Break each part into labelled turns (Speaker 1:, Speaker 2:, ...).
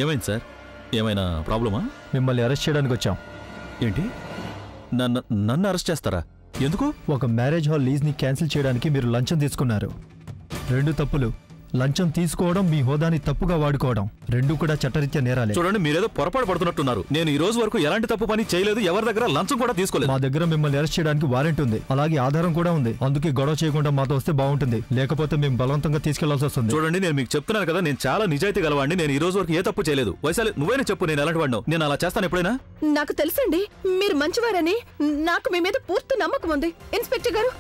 Speaker 1: ఏమైంది సార్? ఏమైనా ప్రాబ్లమా?
Speaker 2: మిమ్మల్ని అరెస్ట్ చేయడానికి వచ్చాం.
Speaker 1: ఏంటి? నన్ను అరెస్ట్ చేస్తారా? ఎందుకు?
Speaker 2: ఒక మ్యారేజ్ హాల్ లీజ్ని క్యాన్సిల్ చేయడానికి మీరు లంచం తీసుకున్నారు. 2 తప్పులు. లంచం తీసుకోవడం, మీ హోదాని తప్పుగా వాడుకోవడం, రెండూ కూడా చట్టరీత్యా నేరాలే.
Speaker 1: చూడండి, మీరేదో పొరపాటు పడుతున్నట్టున్నారు. నేను ఈ రోజు వరకు ఎలాంటి తప్పు పని చేయలేదు, ఎవరి దగ్గర లంచం కూడా తీసుకోలేదు.
Speaker 2: మా దగ్గర మిమ్మల్ని అరెస్ట్ చేయడానికి వారెంట్ ఉంది, అలాగే ఆధారం కూడా ఉంది. అందుకే గొడవ చేయకుండా మాతో వస్తే బాగుంటుంది, లేకపోతే మేము బలవంతంగా తీసుకెళ్లాల్సి వస్తుంది.
Speaker 1: చూడండి, నేను మీకు చెప్తున్నాను కదా, నేను చాలా నిజాయితీ గలవాడిని. నేను ఈ రోజు వరకు ఏ తప్పు చేయలేదు. వైశాలి, నువ్వేనా చెప్పు, నేను ఎలాంటి వాడినో? నేను అలా చేస్తాను ఎప్పుడైనా?
Speaker 3: నాకు తెలుసండి, మీరు మంచివారని. నాకు మీ మీద పూర్తి నమ్మకం ఉంది. ఇన్స్పెక్టర్ గారు,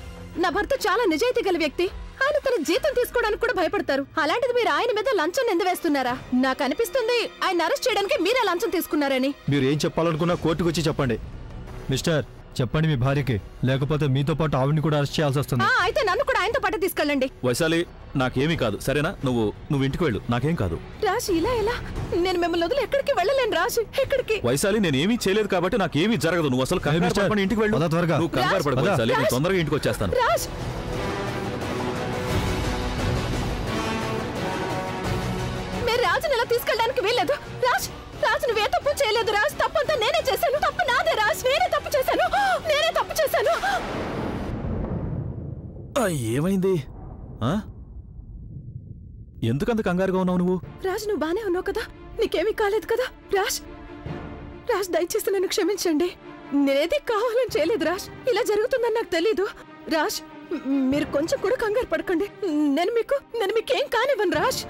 Speaker 3: నా భర్త చాలా నిజాయితీ గల వ్యక్తి. ఆయన తన జీతం తీసుకోవడానికి కూడా భయపడతారు. అలాంటిది మీరు ఆయన మీద లంచం నిందవేస్తున్నారా? నాకు అనిపిస్తుంది ఆయన అరెస్ట్ చేయడానికి మీరే లంచం తీసుకున్నారని.
Speaker 2: మీరు ఏం చెప్పాలనుకున్నా కోర్టుకు వచ్చి చెప్పండి. మిస్టర్, చెప్పండి మీ భార్యకి, లేకపోతే మీతో పాటు ఆవిడ్ని కూడా అరెస్ట్ చేయాల్సి వస్తుంది.
Speaker 3: అయితే నన్ను కూడా ఆయనతో పాటు తీసుకెళ్ళండి.
Speaker 1: వైశాలి, నాకేమీ కాదు, సరేనా? నువ్వు ఇంటికి వెళ్ళు, నాకేం కాదు.
Speaker 3: రాజ్, ఇలా ఎలా? నేను మిమ్మల్ని వదిలి ఎక్కడికి వెళ్ళలేను రాజ్. ఎక్కడికి?
Speaker 1: వైశాలి, నేనేమీ చేయలేదు కాబట్టి నాకేమీ జరగదు. నువ్వు అసలు కంగారు పడకుండా ఇంటికి వెళ్ళు.
Speaker 2: త్వరగా.
Speaker 1: నువ్వు కంగారు పడకు వైశాలి, నేను తొందరగా ఇంటికి వచ్చేస్తాను.
Speaker 3: రాజ్, మీరు రాజుని ఎలా తీసుకెళ్ళడానికి వీల్లేదు. రాజ్, రాజు నువ్వే తప్పు చేయలేదు రాజ్. తప్పంతా నేనే చేశాను. తప్పు నాదే రాజ్. నేనే తప్పు చేశాను.
Speaker 1: ఏమైంది? ఎందుకంత కంగారుగా ఉన్నావు నువ్వు?
Speaker 3: రాజ్, నువ్వు బానే ఉన్నావు కదా? నీకేమీ కాలేదు కదా? రాజ్, రాజ్ దయచేసి నన్ను క్షమించండి. నేనేది కావాలని చేయలేదు రాజ్. ఇలా జరుగుతుందని నాకు తెలీదు. రాజ్, మీరు కొంచెం కూడా కంగారు పడకండి. నేను మీకేం కానివ్వను రాజ్.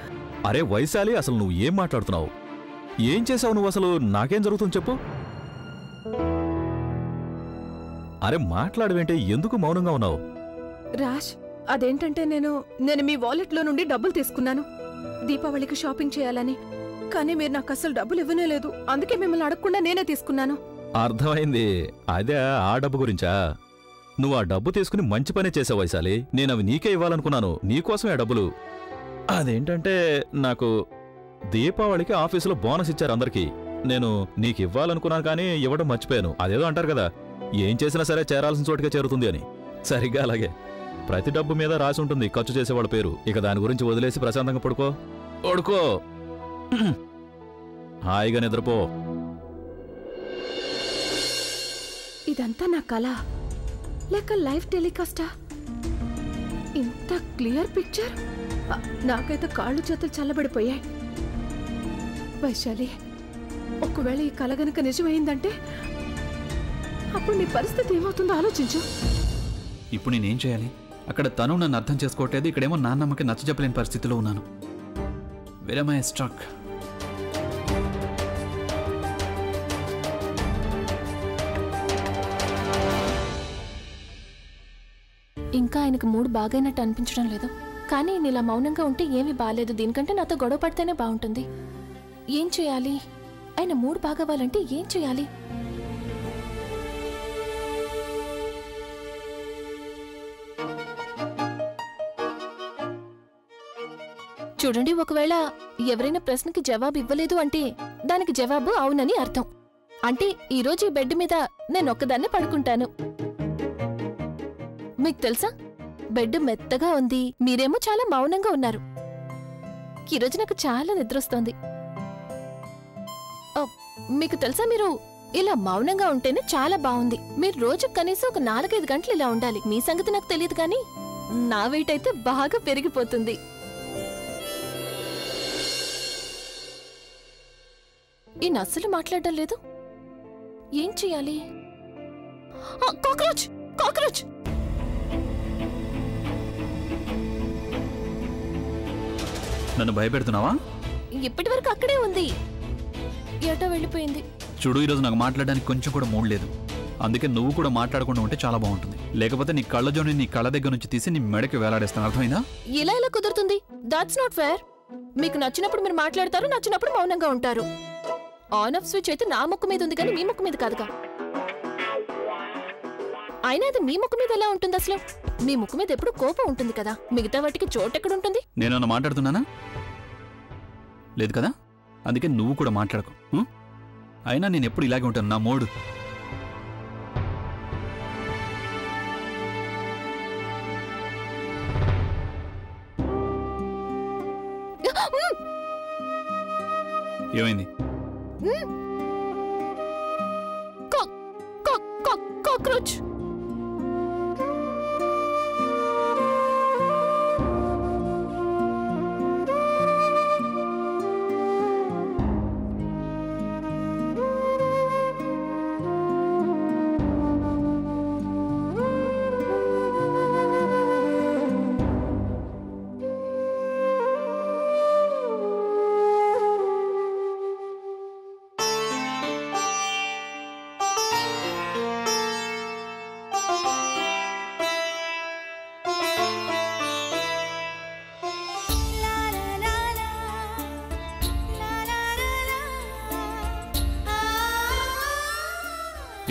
Speaker 1: అరే వైశాలి, అసలు నువ్వు ఏం మాట్లాడుతున్నావు? ఏం చేసావు నువ్వు? అసలు నాకేం జరుగుతుంది చెప్పు. అరే మాట్లాడవేంటే? ఎందుకు మౌనంగా ఉన్నావు?
Speaker 3: రాజ్, అదేంటంటే నేను మీ వాలెట్లో నుండి డబ్బులు తీసుకున్నాను దీపావళికి షాపింగ్ చేయాలని. కానీ మీరు నాకు అసలు డబ్బులు ఇవ్వనే లేదు. అందుకే మిమ్మల్ని అడగకుండా నేనే తీసుకున్నాను.
Speaker 1: అర్థమైంది. అదే ఆ డబ్బు గురించా? నువ్వు ఆ డబ్బు తీసుకుని మంచి పనే చేసావు వైశాలి. నేను అవి నీకే ఇవ్వాలనుకున్నాను, నీకోసమే ఆ డబ్బులు. అదేంటంటే నాకు దీపావళికి ఆఫీసులో బోనస్ ఇచ్చారు అందరికీ. నేను నీకు ఇవ్వాలనుకున్నాను కానీ ఇవ్వడం మర్చిపోయాను. అదేదో అంటారు కదా, ఏం చేసినా సరే చేరాల్సిన చోటుకే చేరుతుంది అని. సరిగ్గా అలాగే ప్రతి డబ్బు మీద రాసి ఉంటుంది ఖర్చు చేసేవాళ్ళ పేరు. ఇక దాని గురించి వదిలేసి ప్రశాంతంగా పడుకో. హాయిగా నిద్రపో.
Speaker 3: ఇదంతా నా కళ లేక లైవ్ టెలికాస్టా? ఇంత క్లియర్ పిక్చర్? నాకైతే కాళ్ళు చేతులు చల్లబడిపోయాయి. వైశాలి, ఒకవేళ ఈ కళ గనక నిజమైందంటే అప్పుడు నీ పరిస్థితి ఏమవుతుందో ఆలోచించు.
Speaker 4: ఇప్పుడు నేనేం చేయాలి? అక్కడ తను నన్ను అర్థం చేసుకోవట్లేదు, ఇక్కడేమో నాన్నమ్మకి నచ్చజెప్పలేని పరిస్థితిలో ఉన్నాను. Where am I struck?
Speaker 5: ఇంకా ఆయనకు మూడు బాగైనట్టు అనిపించడం లేదు. కానీ నేను ఇలా మౌనంగా ఉంటే ఏమీ బాలేదు. దీనికంటే నాతో గొడవ పడితేనే బాగుంటుంది. ఏం చేయాలి? ఆయన మూడు బాగవ్వాలంటే ఏం చేయాలి? చూడండి, ఒకవేళ ఎవరైనా ప్రశ్నకి జవాబు ఇవ్వలేదు అంటే దానికి జవాబు అవునని అర్థం. అంటే ఈరోజు ఈ బెడ్ మీద నేను ఒక్కదాన్నే పడుకుంటాను. మీకు తెలుసా, బెడ్ మెత్తగా ఉంది, మీరేమో చాలా మౌనంగా ఉన్నారు. ఈరోజు నాకు చాలా నిద్రొస్తోంది. మీకు తెలుసా, మీరు ఇలా మౌనంగా ఉంటేనే చాలా బాగుంది. మీరు రోజు కనీసం ఒక 4-5 గంటలు ఇలా ఉండాలి. మీ సంగతి నాకు తెలియదు కానీ నా వెయిట్ అయితే బాగా పెరిగిపోతుంది. ఈ నస్సులు మాట్లాడడం లేదు. ఏం చెయ్యాలి? కాక్రోచ్! కాక్రోచ్!
Speaker 4: నన్ను భయపెడుతున్నావా?
Speaker 5: ఇప్పటి వరకు అక్కడే ఉంది, ఏటో వెళ్ళిపోయింది.
Speaker 4: చూడు, ఈరోజు నాకు మాట్లాడడానికి కొంచెం కూడా మూడ్ లేదు. అందుకే నువ్వు కూడా మాట్లాడకుండా ఉంటే చాలా బాగుంటుంది. లేకపోతే నీ కళ్ళజోని నీ కళ్ళ దగ్గర నుంచి తీసి నీ మెడకి వేలాడేస్తాను. అర్థమైందా?
Speaker 5: ఇలా ఎలా కుదురుతుంది? That's not fair. మీకు నచ్చినప్పుడు మీరు మాట్లాడతారు, నచ్చినప్పుడు మౌనంగా ఉంటారు. ఆన్ ఆఫ్ స్విచ్ అయితే నా ముక్కు మీద ఉంది కానీ మీ ముక్కు మీద కాదుగా. అయినా అది మీ ముక్కు మీద ఎలా ఉంటుంది అసలు? మీ ముక్కు మీద ఎప్పుడు కోపం ఉంటుంది కదా, మిగతా వాటికి చోటు ఎక్కడ ఉంటుంది?
Speaker 4: నేనన్నా మాట్లాడుతున్నానా? లేదు కదా, అందుకే నువ్వు కూడా మాట్లాడకు. అయినా నేను ఎప్పుడు ఇలాగే ఉంటాను, నా మూడు. ఏమైంది?
Speaker 5: కాక్రోచ్.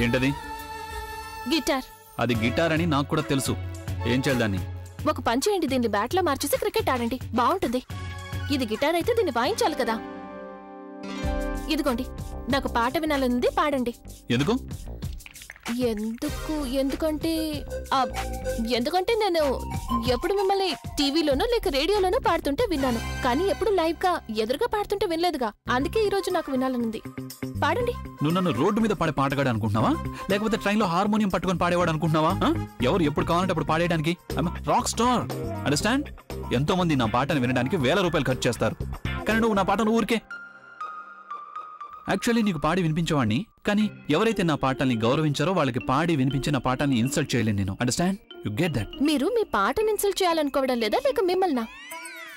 Speaker 4: ఏంటది?
Speaker 5: గిటార్.
Speaker 4: అది గిటార్ అని నాకు కూడా తెలుసు. ఏం చేయాలి దాన్ని?
Speaker 5: ఒక పని చేయండి, దీన్ని బ్యాట్లో మార్చేసి క్రికెట్ ఆడండి, బాగుంటుంది. ఇది గిటార్ అయితే దీన్ని వాయించాలి కదా. ఇదిగోండి, నాకు పాట వినాలనుంది, పాడండి.
Speaker 4: ఎందుకు?
Speaker 5: ఎందుకంటే నేను ఎప్పుడు మిమ్మల్ని టీవీలోనో లేక రేడియోలోనో పాడుతుంటే విన్నాను, కానీ ఎప్పుడు లైవ్ గా ఎదురుగా పాడుతుంటే వినలేదుగా. అందుకే ఈ రోజు నాకు వినాలనుంది. పాడండి.
Speaker 4: నువ్వు నన్ను రోడ్డు మీద పాడే పాటగాడు అనుకుంటున్నావా, లేకపోతే ట్రైన్లో హార్మోనియం పట్టుకొని పాడేవాడు అనుకుంటున్నావా? ఎవరు ఎప్పుడు కావాలంటే అప్పుడు పాడేయడానికి రాక్ స్టార్. అండర్స్టాండ్? ఎంతో మంది నా పాటను వినడానికి ₹1000 ఖర్చు చేస్తారు, కానీ నువ్వు నా పాటను ఊరికే. యాక్చువల్లీ నీకు పాడి వినిపించేవాడిని, కానీ ఎవరైతే నా పాటల్ని గౌరవించారో వాళ్ళకి పాడి వినిపించి నా పాటల్ని ఇన్సల్ట్ చేయలేను నేను. అండర్స్టాండ్? You get that?
Speaker 5: మీరు మీ పాటను ఇన్సల్ట్ చేయాలనుకోవడం లేదా, లేక మిమ్మల్నా?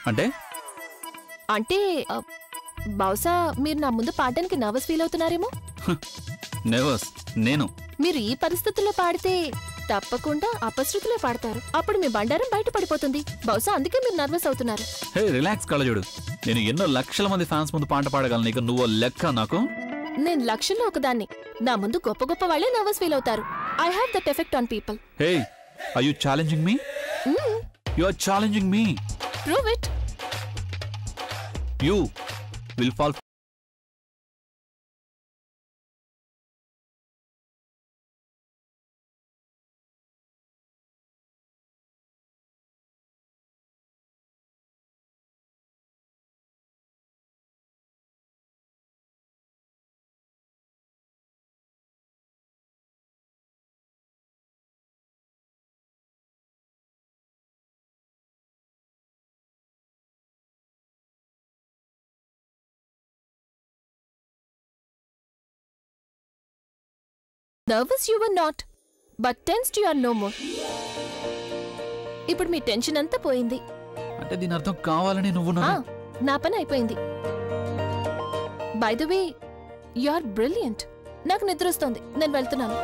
Speaker 5: అంటే బహుశా మీరు నా ముందు పాడడానికి నర్వస్ ఫీల్ అవుతున్నారేమో.
Speaker 4: నర్వస్? నేను?
Speaker 5: మీరు ఈ పరిస్థితుల్లో పాడితే తప్పకుండా అపశృతిలో పాడతారు, అప్పుడు మీ బండారం బయట పడిపోతుంది. బహుశా అందుకే మీరు నర్వస్ అవుతున్నారు.
Speaker 4: హే రిలాక్స్ కళ్ళజోడు, నేను ఎన్నో లక్షల మంది ఫ్యాన్స్ ముందు పాట పాడగలను, ఇక నువ్వు లెక్క నాకు.
Speaker 5: నేను లక్షల్లో ఒకదాన్ని, నా ముందు గొప్ప గొప్ప వాళ్ళే నర్వస్ ఫీల్ అవుతారు. I have that effect on people.
Speaker 4: Hey, are you challenging me? You are challenging me.
Speaker 5: Prove it.
Speaker 4: You will fall.
Speaker 5: Nervous you were not, but tensed you are no more. ఇప్పుడు మీ tension అంతా పోయింది.
Speaker 4: అంటే దీని అర్థం కావాలని నువ్వు
Speaker 5: నా పని అయిపోయింది. By the way, you are brilliant. నాకు నిద్ర వస్తోంది, నేను వెళ్తున్నాను.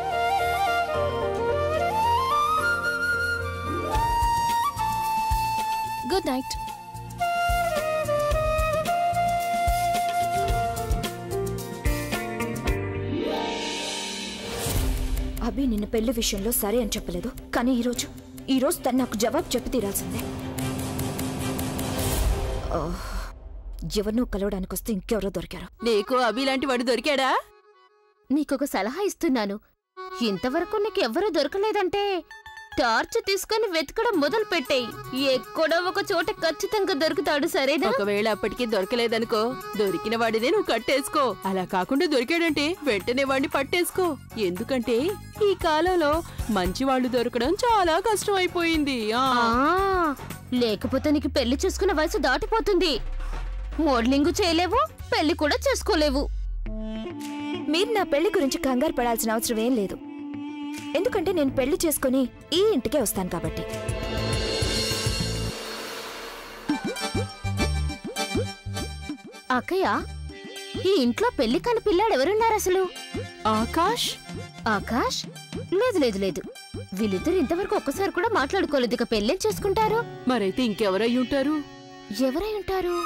Speaker 5: Good night.
Speaker 6: అభి నిన్న పెళ్లి విషయంలో సరే అని చెప్పలేదు, కానీ ఈరోజు తను నాకు జవాబు చెప్పి తీరాల్సిందే. ఎవరినో కలవడానికి వస్తే ఇంకెవరో దొరికారు.
Speaker 3: నీకు అభి లాంటి వాడు దొరికాడా?
Speaker 6: నీకొక సలహా ఇస్తున్నాను. ఇంతవరకు నీకు ఎవ్వరూ దొరకలేదంటే టార్చ్ తీసుకుని వెతకడం మొదలు పెట్టేయి. ఎక్కడో ఒక చోట ఖచ్చితంగా దొరుకుతాడు, సరేనా?
Speaker 3: ఒకవేళ అప్పటికి దొరకలేదనుకో, దొరికిన వాడినే నువ్వు కట్టేసుకో. అలా కాకుండా దొరికాడంటే వెంటనే వాడిని పట్టేసుకో. ఎందుకంటే ఈ కాలంలో మంచి వాళ్ళు దొరకడం చాలా కష్టం అయిపోయింది.
Speaker 6: లేకపోతే నీకు పెళ్లి చేసుకున్న వయసు దాటిపోతుంది. మోడలింగ్ చేయలేవు, పెళ్లి కూడా చేసుకోలేవు. మీరు నా పెళ్లి గురించి కంగారు పడాల్సిన అవసరం ఏం లేదు, ఎందుకంటే నేను పెళ్లి చేసుకుని ఈ ఇంటికే వస్తాను కాబట్టి. అక్కయ్య, ఈ ఇంట్లో పెళ్లి కాని పిల్లాడు ఎవరున్నారు అసలు?
Speaker 3: ఆకాష్.
Speaker 6: ఆకాష్? లేదు లేదు లేదు, వీళ్ళిద్దరు ఇంతవరకు ఒక్కసారి కూడా మాట్లాడుకోలేదు. ఇక పెళ్లి చేసుకుంటారు.
Speaker 3: మరైతే ఇంకెవరై ఉంటారు?
Speaker 6: ఎవరై ఉంటారు?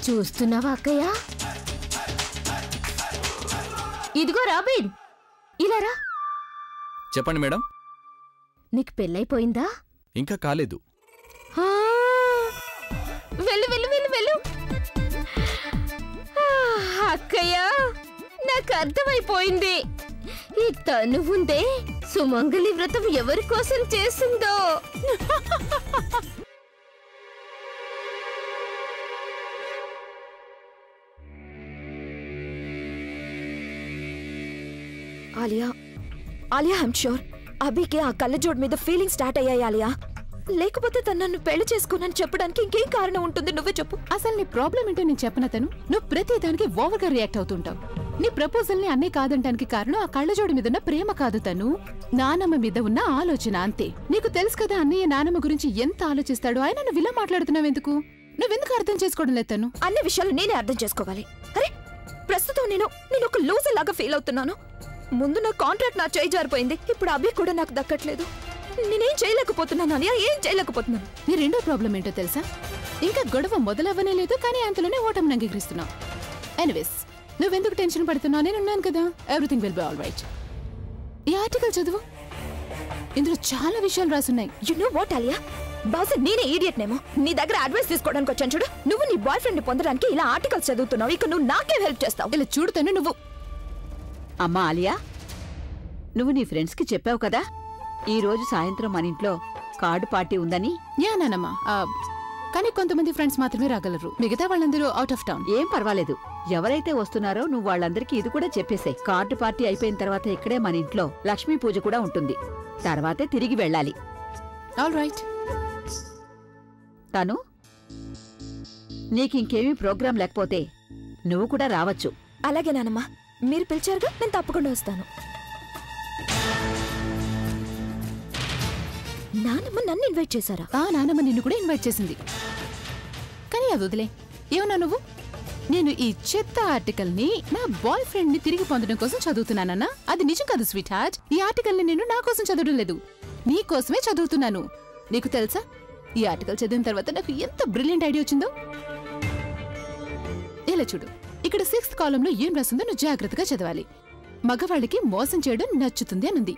Speaker 6: చూస్తున్నావా అక్కయ్య? ఇదిగో రాబిన్, ఇలా రా.
Speaker 7: చెప్పండి మేడం.
Speaker 6: నీకు పెళ్ళైపోయిందా?
Speaker 7: ఇంకా కాలేదు.
Speaker 6: వెళ్ళు వెళ్ళు వెళ్ళు వెళ్ళు. అక్కయ్య, నాకు అర్థమైపోయింది. ఈ తను ఉందే సుమంగళి వ్రతం ఎవరి కోసం చేసిందో.
Speaker 8: ఆలియా ఐమ్ ష్యూర్ అభికి ఆ కళ్ళజోడు మీద ఫీలింగ్ స్టార్ట్ అయ్యాయి ఆలియా. లేకపోతే తను నన్ను పెళ్లి చేసుకోనని చెప్పడానికి ఇంకేం కారణం ఉంటుంది? నువ్వే చెప్పు.
Speaker 3: అసలు నీ ప్రాబ్లం ఏంటో నేను చెప్పనతను. నువ్వు ప్రతి దానికి ఓవర్ గా రియాక్ట్ అవుతుంటావు. నీ ప్రపోజల్ ని అన్నే కాదంటానికి కారణం ఆ కళ్ళజోడు మీద ఉన్న ప్రేమ కాదు, తను నానమ్మ మీద ఉన్న ఆలోచన అంతే. నీకు తెలుసు కదా అన్నయ్య నానమ్మ గురించి ఎంత ఆలోచిస్తాడో. ఆయన నువ్వు ఇలా మాట్లాడుతున్నావు ఎందుకు? నువ్వెందుకు అర్థం చేసుకోవడం లేదు? తను
Speaker 8: అన్ని విషయాలు నేనే అర్థం చేసుకోవాలి. అరే ప్రస్తుతం నేను ఒక లూజర్ లాగా ఫీల్ అవుతున్నాను. ముందు నా కాంట్రాక్ట్ నా చేయి జారిపోయింది. ఇప్పుడు అభి కూడా నాకు దక్కట్లేదు. నేనేం చేయలేకపోతున్నాను అనియా, ఏం చేయలేకపోతున్నాను.
Speaker 3: నీ రెండో ప్రాబ్లం ఏంటో తెలుసా? ఇంకా గొడవ మొదలవ్వనే లేదు, కానీ అంతలోనే ఓటమిని అంగీకరిస్తున్నావు. ఎనీవేస్, నువ్వెందుకు టెన్షన్ పడుతున్నావు? నేనున్నాను కదా, everything will be all right. ఈ ఆర్టికల్ చదువు, ఇందులో చాలా విషయాలు రాసున్నాయి.
Speaker 8: యు నో వాట్ ఆలియా, బహుశా నేనే ఈడియట్ నేమో. నీ దగ్గర అడ్వైస్ తీసుకోవడానికి వచ్చాను చూడు. నువ్వు నీ బాయ్ ఫ్రెండ్ ని పొందడానికి ఇలా ఆర్టికల్స్ చదువుతున్నావు. ఇక నువ్వు నాకేం హెల్ప్ చేస్తావు?
Speaker 3: ఇలా చూడుతాను నువ్వు.
Speaker 9: అమ్మా ఆలియా, నువ్వు నీ ఫ్రెండ్స్కి చెప్పావు కదా ఈ రోజు సాయంత్రం మన ఇంట్లో కార్డు పార్టీ ఉందని.
Speaker 3: యా నానమ్మా, కానీ కొంతమంది ఫ్రెండ్స్ మాత్రమే రాగలరు, మిగతా వాళ్ళందరూ అవుట్ ఆఫ్ టౌన్.
Speaker 9: ఏం పర్వాలేదు, ఎవరైతే వస్తున్నారో నువ్వు వాళ్ళందరికీ ఇది కూడా చెప్పేసే. కార్డు పార్టీ అయిపోయిన తర్వాత ఇక్కడే మన ఇంట్లో లక్ష్మీ పూజ కూడా ఉంటుంది. తర్వాతే తిరిగి వెళ్ళాలి.
Speaker 3: All right.
Speaker 9: తను నీకింకేమీ ప్రోగ్రాం లేకపోతే నువ్వు కూడా రావచ్చు.
Speaker 8: అలాగే నానమ్మా, మీరు పిలిచారుగా, నేను తప్పకుండా వస్తాను. నానమ్మ నన్ను ఇన్వైట్ చేశారా?
Speaker 3: నానమ్మ నిన్ను కూడా ఇన్వైట్ చేసింది, కానీ అది వదిలే. ఏమన్నా నువ్వు? నేను ఈ చెత్త ఆర్టికల్ ని నా బాయ్ ఫ్రెండ్ ని తిరిగి పొందడం కోసం చదువుతున్నానన్నా? అది నిజం కాదు స్వీట్ హార్ట్. ఈ ఆర్టికల్ ని నేను నా కోసం చదవడం లేదు, నీ కోసమే చదువుతున్నాను. నీకు తెలుసా, ఈ ఆర్టికల్ చదివిన తర్వాత నాకు ఎంత బ్రిలియంట్ ఐడియా వచ్చిందో. ఇలా చూడు, ఇక్కడ 6th కాలంలో ఏం రాసిందో నువ్వు జాగ్రత్తగా చదవాలి. మగవాళ్ళకి మోసం చేయడం నచ్చుతుంది అనుంది.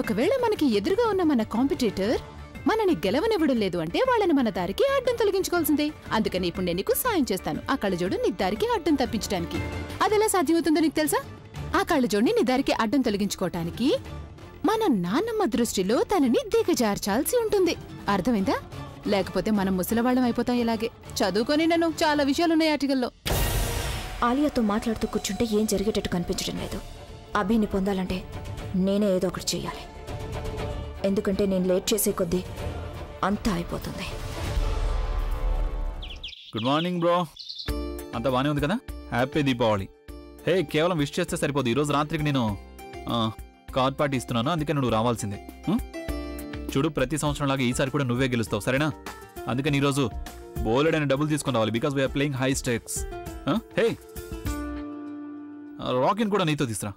Speaker 3: ఒకవేళ మనకి ఎదురుగా ఉన్న మన కాంపిటేటర్ మనని గెలవనివ్వడం లేదు అంటే వాళ్ళని మన దారికి అడ్డం తొలగించుకోవాల్సిందే. అందుకని ఇప్పుడు నేను నీకు సాయం చేస్తాను, ఆ కళ్ళజోడు నీ దారికి అడ్డం తప్పించడానికి. అదెలా సాధ్యమవుతుందో నీకు తెలుసా? ఆ కళ్ళజోడిని నీ దారికి అడ్డం తొలగించుకోవటానికి మన నాన్నమ్మ దృష్టిలో తనని దిగజార్చాల్సి ఉంటుంది. అర్థమైందా? లేకపోతే మనం ముసలివాళ్ళం అయిపోతాం. ఇలాగే చదువుకొని నన్ను చాలా విషయాలున్నాయి ఆర్టికల్లో.
Speaker 8: ఆలియాతో మాట్లాడుతూ కూర్చుంటే ఏం జరిగేటట్టు కనిపించడం లేదు. అభిని పొందాలంటే నేనే ఏదో ఒకటి చెయ్యాలి. ఎందుకంటే నేను లేట్ చేసే కొద్దీ అంతా అయిపోతుంది.
Speaker 4: గుడ్ మార్నింగ్ బ్రో, అంతా బానే ఉంది కదా? హ్యాపీ దీపావళి. హే, కేవలం విష్ చేస్తే సరిపోదు. ఈరోజు రాత్రికి నేను కార్డ్ పార్టీ ఇస్తున్నాను, అందుకే నువ్వు రావాల్సిందే. చూడు, ప్రతి సంవత్సరం లాగా ఈసారి కూడా నువ్వే గెలుస్తావు, సరేనా? అందుకని ఈరోజు బోలెడైన డబ్బులు తీసుకుని రావాలి, because we are playing high stakes. Hey, రాకిన్ కూడా నీతో తీసురా.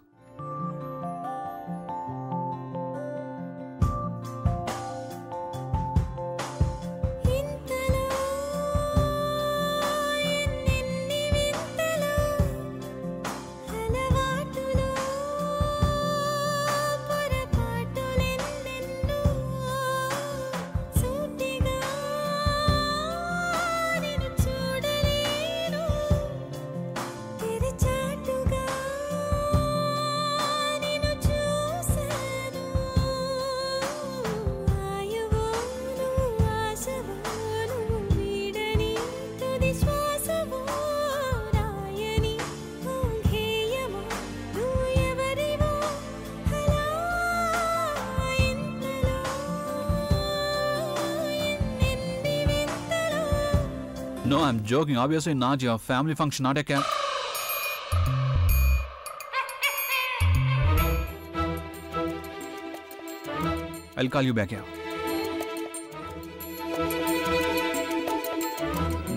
Speaker 4: No, I'm joking. Obviously not your family function, not a camp. I'll call you back here.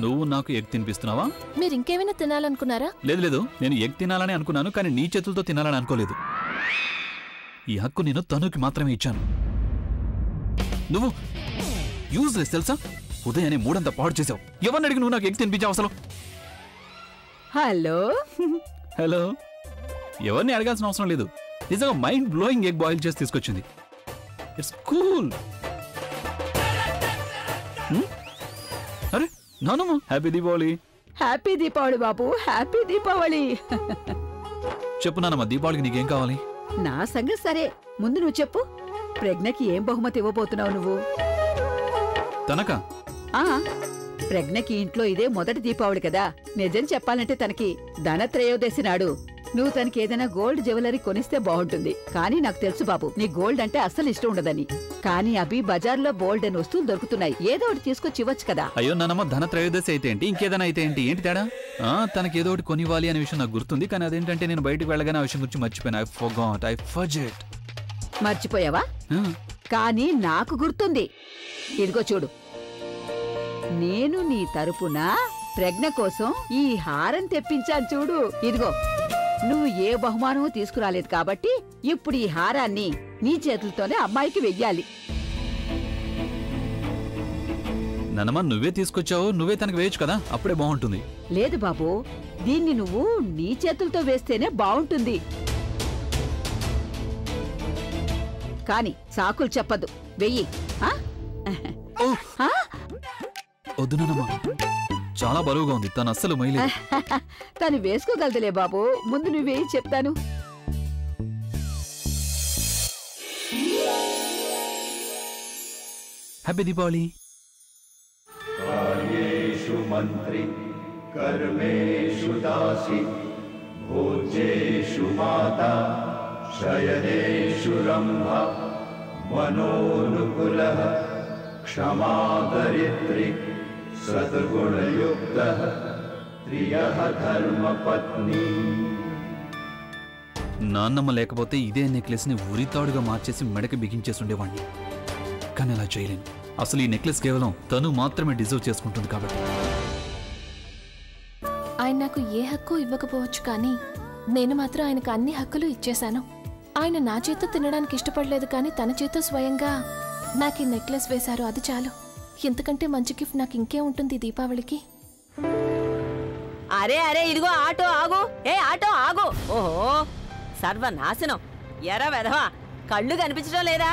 Speaker 4: నువ్వు నాకు ఎగ్ తినిపిస్తున్నావా?
Speaker 5: మీరు ఇంకేమైనా తినాలనుకున్నారా?
Speaker 4: లేదు లేదు, నేను ఎగ్ తినాలని అనుకున్నాను, కానీ నీ చేతులతో తినాలని అనుకోలేదు. ఈ హక్కు నేను తనుకి మాత్రమే ఇచ్చాను. నువ్వు యూజ్లెస్ తెలుసా? ఉదయాన్నే మూడంతా పాడు చేసావు. ఎవరిని అడిగి నువ్వు నాకు ఎగ్ తినిపించావు అసలు?
Speaker 9: హలో
Speaker 4: హలో, ఎవరిని అడగాల్సిన అవసరం లేదు. నిజంగా మైండ్ బ్లోయింగ్ ఎగ్ బాయిల్ చేసి తీసుకొచ్చింది. It's cool. అరే నానమ్మ, హ్యాపీ దీపావళి.
Speaker 9: హ్యాపీ దీపావళి బాబు, హ్యాపీ దీపావళి.
Speaker 4: చెప్పు నానమ్మ, దీపావళికి నీకేం కావాలి?
Speaker 9: నా సంగతి సరే, ముందు నువ్వు చెప్పు. ప్రజ్ఞకి ఏం బహుమతి ఇవ్వబోతున్నావు నువ్వు?
Speaker 4: తనక
Speaker 9: ఆ ప్రజ్ఞకి ఇంట్లో ఇదే మొదటి దీపావళి కదా. నిజం చెప్పాలంటే తనకి ధనత్రయోదశి నాడు నువ్వు తనకి ఏదైనా గోల్డ్ జ్యువెలరీ కొనిస్తే బాగుంటుంది. కానీ నాకు తెలుసు బాబు, నీ గోల్డ్ అంటే అస్సలు ఇష్టం ఉండదని. కానీ అవి బజార్లో బోల్డ్ అని వస్తువులు దొరుకుతున్నాయి, ఏదో ఒకటి తీసుకొచ్చి ఇవ్వచ్చు కదా.
Speaker 4: అయ్యో నానమ్మ, ధన త్రయోదశి అయితే ఏంటి, ఇంకేదైనా అయితే ఏంటి, ఏంటి తేడా? తనకి ఏదో ఒకటి కొనివ్వాలి అనే విషయం నాకు గుర్తుంది. కానీ అదేంటంటే నేను బయటకు వెళ్ళగానే ఆ విషయం గురించి మర్చిపోయాను. I forgot.
Speaker 9: మర్చిపోయావా? కానీ నాకు గుర్తుంది. ఇదిగో చూడు, నేను నీ తరపున ప్రజ్ఞ కోసం ఈ హారం తెప్పించాను చూడు. ఇదిగో, నువ్వు ఏ బహుమానమూ తీసుకురాలేదు కాబట్టి ఇప్పుడు ఈ హారాన్ని నీ చేతులతోనే అమ్మాయికి వెయ్యాలి.
Speaker 4: నానమ్మ, నువ్వే తీసుకొచ్చావు, నువ్వే తనకి వేయచ్చు కదా, అప్పుడే బాగుంటుంది.
Speaker 9: లేదు బాబు, దీన్ని నువ్వు నీ చేతులతో వేస్తేనే బావుంటుంది. కాని సాకులు చెప్పద్దు, వెయ్యి.
Speaker 4: వద్దు నానమ్మ, చాలా బరువుగా ఉంది, తను అస్సలు మైలేదు.
Speaker 9: తను వేసుకోగలదులే బాబు, ముందు నువ్వేయి చెప్తాను.
Speaker 4: హ్యాపీ దీపావళి.
Speaker 10: కార్యేషు మంత్రి కర్మేషు దాసి భోజ్యేషు మాతా శయనేషు రంభ మనోనుకులః క్షమాదరిత్రి సద్గుణయుక్తః త్రియః ధర్మపత్ని.
Speaker 4: నాన్నమ్మ లేకపోతే ఇదే నెక్లెస్ ని ఉరితాడుగా మార్చేసి మెడకి బిగించేసి ఉండేవాణ్ణి. కానీ అలా చేయలేను. అసలు ఈ నెక్లెస్ కేవలం తను మాత్రమే డిజర్వ్ చేసుకుంటుంది కాబట్టి.
Speaker 5: ఆయన నాకు ఏ హక్కు ఇవ్వకపోవచ్చు, కానీ నేను మాత్రం ఆయనకు అన్ని హక్కులు ఇచ్చేశాను. ఆయన నా చేత్తో తినడానికి ఇష్టపడలేదు, కానీ తన చేత్తో స్వయంగా నాకు ఈ నెక్లెస్ వేశారు, అది చాలు. ఇంతకంటే మంచి గిఫ్ట్ నాకు ఇంకే ఉంటుంది దీపావళికి.
Speaker 11: అరే అరే, ఇదిగో ఆటో ఆగు. ఆటో ఆగు. ఓహో, సర్వనాశనం. ఎరా వెధవా, కళ్ళు కనిపించడం లేదా?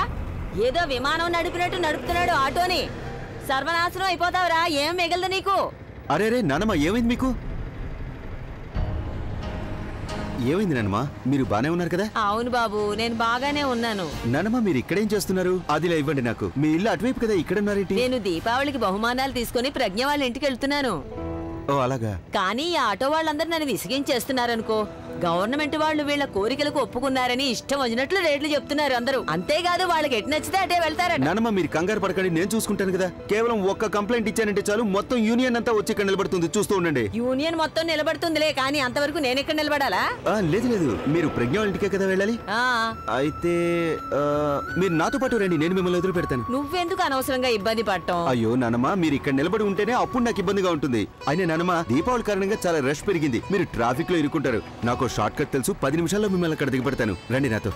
Speaker 11: ఏదో విమానం నడిపినట్టు నడుపుతున్నాడు ఆటోని. సర్వనాశనం అయిపోతావురా, ఏం మిగలదు నీకు.
Speaker 12: అరే రే నానమ్మ, ఏమైంది మీకు? ఏమైంది నానమ్మ? మీరు బానే ఉన్నారు కదా?
Speaker 11: అవును బాబు, నేను బాగానే ఉన్నాను.
Speaker 12: నానమ్మ, మీరు ఇక్కడేం చేస్తున్నారు? అదిలా ఇవ్వండి నాకు. మీ ఇల్లు అటువైపు కదా, ఇక్కడ ఉన్నారేంటి?
Speaker 11: నేను దీపావళికి బహుమానాలు తీసుకుని ప్రజ్ఞ వాళ్ళ ఇంటికి వెళ్తున్నాను.
Speaker 12: ఓ అలాగా.
Speaker 11: కానీ ఈ ఆటో వాళ్ళందరూ నన్ను విసిగించేస్తున్నారనుకో. గవర్నమెంట్ వాళ్ళు వీళ్ళ కోరికలకు ఒప్పుకున్నారని ఇష్టం వచ్చినట్లు రేట్లు చెప్తున్నారు అందరూ. అంతేకాదు, వాళ్ళకి ఎటు నచ్చితే అటే వెళ్తారట.
Speaker 12: నానమ్మ, మీరు కంగారు పడకండి, నేను చూసుకుంటాను కదా. కేవలం ఒక్క కంప్లైంట్ ఇచ్చానంటే చాలు, మొత్తం యూనియన్ అంతా వచ్చి ఇక్కడ నిలబడుతుంది. చూస్తూ ఉండండి.
Speaker 11: యూనియన్ మొత్తం నిలబడుతుందిలే, కానీ అంతవరకు నేను ఇక్కడ నిలబడాలా?
Speaker 12: లేదు లేదు, మీరు ప్రజ్ఞ వాళ్ళ ఇంటికే కదా వెళ్ళాలి. అయితే మీరు నాతో పాటు రండి, నేను మిమ్మల్ని వదిలి పెడతాను.
Speaker 11: నువ్వెందుకు అనవసరంగా ఇబ్బంది పడటం?
Speaker 12: అయ్యో నానమ్మ, మీరు ఇక్కడ నిలబడి ఉంటేనే అప్పుడు నాకు ఇబ్బందిగా ఉంటుంది. అయినా నానమ్మ, దీపావళి కారణంగా చాలా రష్ పెరిగింది. మీరు ట్రాఫిక్ లో ఇరుక్కుంటారు. నాకు షార్ట్ కట్ తెలుసు, 10 నిమిషాల్లో మిమ్మల్ని అక్కడ దిగబెడతాను. రండి నాతో.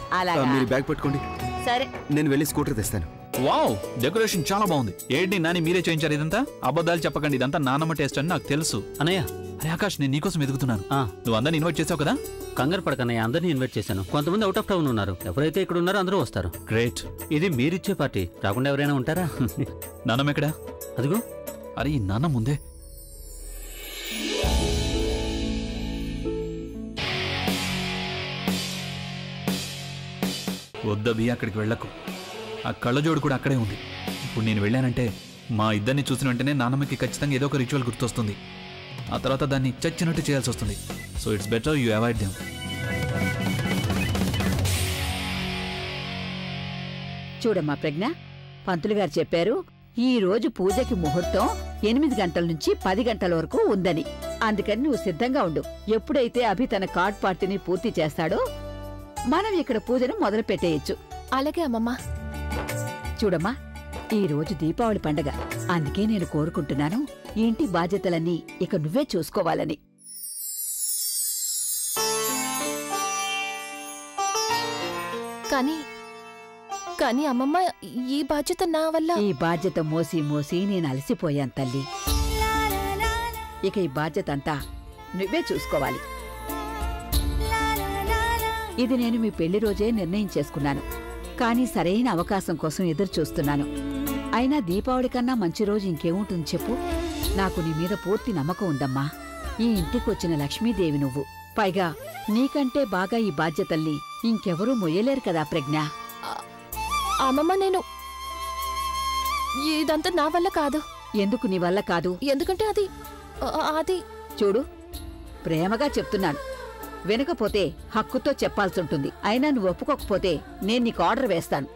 Speaker 12: మీరు బ్యాగ్ పట్టుకోండి.
Speaker 11: సరే,
Speaker 12: నేను వెళ్ళి స్కూటర్ తెస్తాను.
Speaker 4: వావ్, డెకరేషన్ చాలా బాగుంది. ఏంటి నాని, మీరే చేయించారు ఇదంతా? అబద్ధాలు చెప్పకండి, ఇదంతా నానమ్మ టేస్ట్ అని నాకు తెలుసు.
Speaker 13: అన్నయ్య,
Speaker 4: అరే ఆకాష్, నేను నీకోసం ఎదుగుతున్నాను. నువ్వు అందరిని ఇన్వైట్ చేసావు కదా?
Speaker 13: కంగారు పడకన్నయ్య, అందరినీ ఇన్వైట్ చేశాను. కొంతమంది అవుట్ ఆఫ్ టౌన్ ఉన్నారు. ఎవరైతే ఇక్కడ ఉన్నారో అందరూ వస్తారు.
Speaker 4: గ్రేట్.
Speaker 13: ఇది మీరిచ్చే పార్టీ, రాకుండా ఎవరైనా ఉంటారా?
Speaker 4: నానమ్మ ఎక్కడా?
Speaker 13: అదిగో.
Speaker 4: అరే, ఈ నాన్న ముందే. వద్దబి, అక్కడికి వెళ్ళకు. ఆ కళ్ళజోడు కూడా అక్కడే ఉంది. ఇప్పుడు నేను వెళ్ళానంటే మా ఇద్దరిని చూసిన వెంటనే నాన్నమ్మకి ఖచ్చితంగా ఏదో ఒక రిచువల్ గుర్తొస్తుంది. ఆ తర్వాత దాన్ని చచ్చినట్టు చేయాల్సి వస్తుంది. So it's better you avoid them.
Speaker 9: చూడమ్మా ప్రజ్ఞ, పంతులు గారు చెప్పారు ఈ రోజు పూజకి ముహూర్తం 8 గంటల నుంచి 10 గంటల వరకు ఉందని. అందుకని నువ్వు సిద్ధంగా ఉండు. ఎప్పుడైతే అభి తన కార్డ్ పార్టీని పూర్తి చేస్తాడో మనం ఇక్కడ పూజను మొదలు పెట్టేయచ్చు.
Speaker 5: అలాగే అమ్మమ్మ.
Speaker 9: చూడమ్మా, ఈ రోజు దీపావళి పండగ. అందుకే నేను కోరుకుంటున్నాను ఈ ఇంటి బాధ్యతలన్నీ ఇక నువ్వే చూసుకోవాలని.
Speaker 5: కానీ అమ్మమ్మ, ఈ బాధ్యత నా వల్ల.
Speaker 9: ఈ బాధ్యత మోసి మోసి నేను అలసిపోయాను తల్లి. ఇక ఈ బాధ్యత అంతా నువ్వే చూసుకోవాలి. ఇది నేను మీ పెళ్లి రోజే నిర్ణయం చేసుకున్నాను. కానీ సరైన అవకాశం కోసం ఎదురు చూస్తున్నాను. అయినా దీపావళి కన్నా మంచి రోజు ఇంకేముంటుంది చెప్పు? నాకు నీ మీద పూర్తి నమ్మకం ఉందమ్మా. ఈ ఇంటికొచ్చిన లక్ష్మీదేవి నువ్వు. పైగా నీకంటే బాగా ఈ బాధ్యతల్ని ఇంకెవరూ మొయ్యలేరు కదా ప్రజ్ఞ.
Speaker 5: అమ్మమ్మ, నేను ఇదంతా నా వల్ల కాదు.
Speaker 9: ఎందుకు నీ వల్ల కాదు?
Speaker 5: ఎందుకంటే అది
Speaker 9: చూడు, ప్రేమగా చెప్తున్నాను. వినకపోతే హక్కుతో చెప్పాల్సుంటుంది. అయినా నువ్వు ఒప్పుకోకపోతే నేను నీకు ఆర్డర్ వేస్తాను.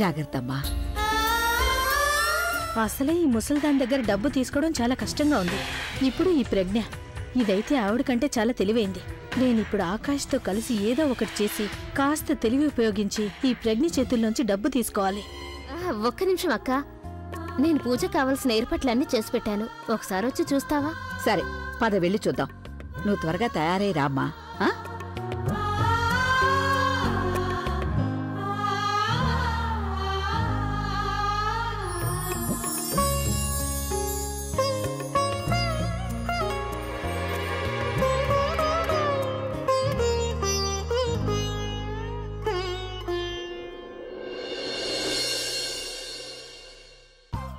Speaker 9: జాగ్రత్తమ్మా.
Speaker 14: అసలే ఈ ముసల్దాన్ దగ్గర డబ్బు తీసుకోవడం చాలా కష్టంగా ఉంది. ఇప్పుడు ఈ ప్రజ్ఞ ఇదైతే ఆవిడ కంటే చాలా తెలివైంది. నేనిప్పుడు ఆకాష్తో కలిసి ఏదో ఒకటి చేసి కాస్త తెలివి ఉపయోగించి ఈ ప్రజ్ఞ చేతుల్లోంచి డబ్బు తీసుకోవాలి.
Speaker 6: ఒక్క నిమిషం అక్క, నేను పూజ కావాల్సిన ఏర్పాట్లన్నీ చేసి పెట్టాను. ఒకసారి వచ్చి చూస్తావా?
Speaker 9: సరే, పద వెళ్ళి చూద్దాం. నువ్వు త్వరగా తయారై రామ్మా.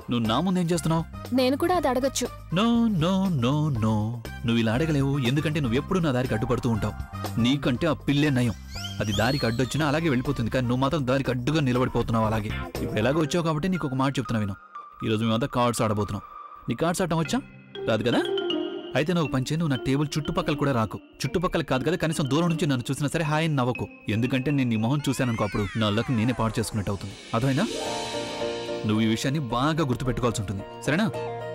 Speaker 4: నువ్వు నా ముందేం చేస్తున్నావు?
Speaker 5: నేను కూడా అది అడగచ్చు.
Speaker 4: నో నో నో నో, నువ్వు ఇలా అడగలేవు. ఎందుకంటే నువ్వెప్పుడు నా దారికి అడ్డుపడుతూ ఉంటావు. నీకంటే ఆ పిల్లే నయం. అది దారికి అడ్డొచ్చినా అలాగే వెళ్ళిపోతుంది, కానీ నువ్వు మాత్రం దారికి అడ్డుగా నిలబడిపోతున్నావు. అలాగే ఇప్పుడు ఎలాగో వచ్చావు కాబట్టి నీకు ఒక మాట చెప్తున్నా విను. ఈరోజు మేమంతా కార్డ్స్ ఆడబోతున్నాం. నీ కార్డ్స్ ఆడటం వచ్చా? రాదు కదా? అయితే నువ్వు పంచే, నువ్వు నా టేబుల్ చుట్టుపక్కల కూడా రాకు. చుట్టుపక్కల కాదు కదా, కనీసం దూరం నుంచి నన్ను చూసినా సరే హాయ్ అని నవ్వకు. ఎందుకంటే నేను నీ మొహం చూశాననుకో, అప్పుడు నా లక్ నేనే పాడు చేసుకున్నట్టు అవుతుంది. అర్థమైందా? నువ్వు ఈ విషయాన్ని బాగా గుర్తుపెట్టుకోవాల్సి ఉంటుంది. సరేనా?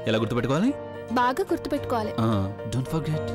Speaker 4: ఎలా గుర్తుపెట్టుకోవాలి?
Speaker 5: బాగా గుర్తుపెట్టుకోవాలి.
Speaker 4: Don't forget.